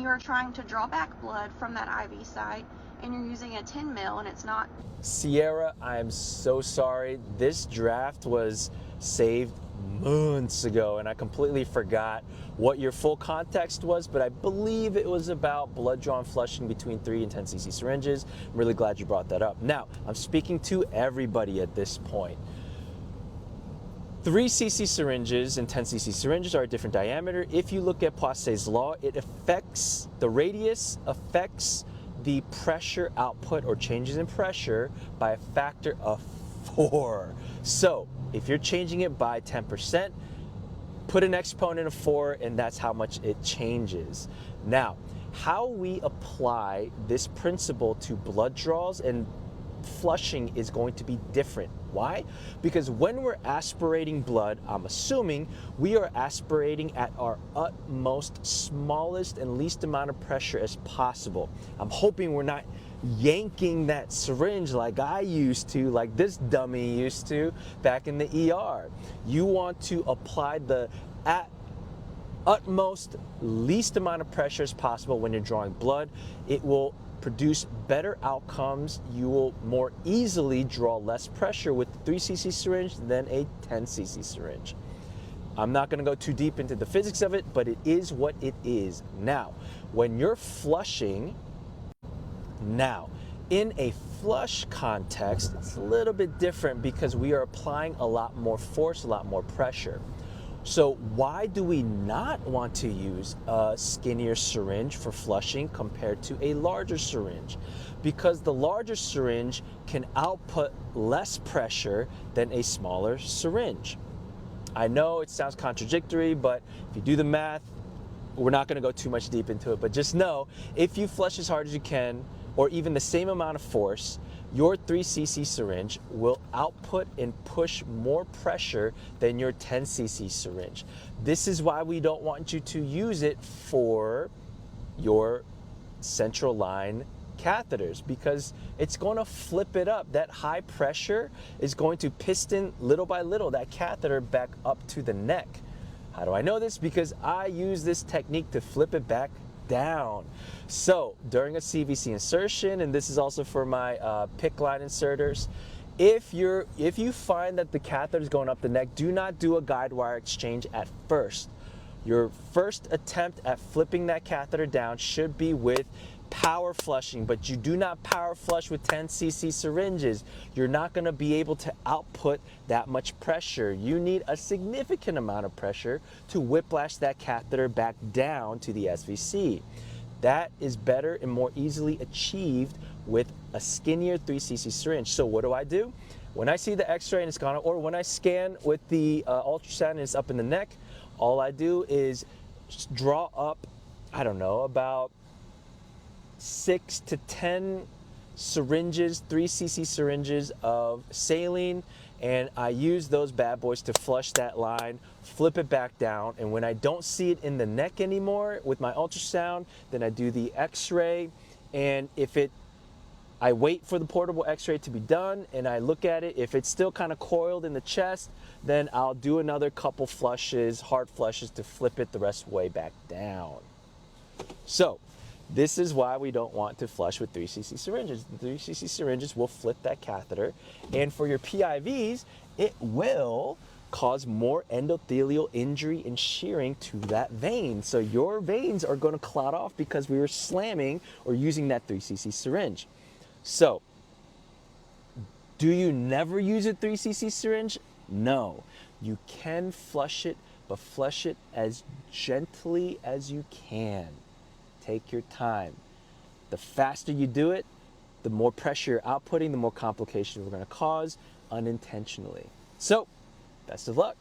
you are trying to draw back blood from that IV site and you're using a 10 mil and it's not. Sierra, I am so sorry. This draft was saved months ago and I completely forgot what your full context was, but I believe it was about blood draw and flushing between 3 and 10 cc syringes. I'm really glad you brought that up. Now, I'm speaking to everybody at this point. 3 cc syringes and 10 cc syringes are a different diameter. If you look at Poiseuille's law, it affects, the radius affects the pressure output or changes in pressure by a factor of 4. So if you're changing it by 10%, put an exponent of 4 and that's how much it changes. Now, how we apply this principle to blood draws and flushing is going to be different. Why? Because when we're aspirating blood, I'm assuming we are aspirating at our utmost, smallest and least amount of pressure as possible. I'm hoping we're not yanking that syringe like I used to, like this dummy used to back in the ER. You want to apply the utmost, least amount of pressure as possible when you're drawing blood. It will produce better outcomes. You will more easily draw less pressure with the 3 cc syringe than a 10 cc syringe. I'm not going to go too deep into the physics of it, but it is what it is. Now, when you're flushing, in a flush context, it's a little bit different because we are applying a lot more force, a lot more pressure. So why do we not want to use a skinnier syringe for flushing compared to a larger syringe? Because the larger syringe can output less pressure than a smaller syringe. I know it sounds contradictory, but if you do the math, we're not going to go too much deep into it, but just know if you flush as hard as you can, or even the same amount of force, your 3 cc syringe will output and push more pressure than your 10 cc syringe. This is why we don't want you to use it for your central line catheters, because it's going to flip it up. That high pressure is going to piston little by little that catheter back up to the neck. How do I know this? Because I use this technique to flip it back down. So during a CVC insertion, and this is also for my PICC line inserters, if you find that the catheter is going up the neck, do not do a guide wire exchange at first. Your first attempt at flipping that catheter down should be with power flushing, but you do not power flush with 10 cc syringes. You're not going to be able to output that much pressure. You need a significant amount of pressure to whiplash that catheter back down to the SVC. That is better and more easily achieved with a skinnier 3 cc syringe. So what do? When I see the x-ray and it's gone, or when I scan with the ultrasound and it's up in the neck, all I do is draw up, I don't know, about 6 to 10 syringes, 3 cc syringes of saline, and I use those bad boys to flush that line, flip it back down, and when I don't see it in the neck anymore with my ultrasound, then I do the x-ray, and I wait for the portable x-ray to be done and I look at it. If it's still kind of coiled in the chest, then I'll do another couple flushes, hard flushes, to flip it the rest of the way back down. So this is why we don't want to flush with 3 cc syringes. The 3 cc syringes will flip that catheter, and for your PIVs, it will cause more endothelial injury and shearing to that vein. So your veins are going to clot off because we were slamming or using that 3 cc syringe. So, do you never use a 3 cc syringe? No. You can flush it, but flush it as gently as you can. Take your time. The faster you do it, the more pressure you're outputting, the more complications we're going to cause unintentionally. So, best of luck.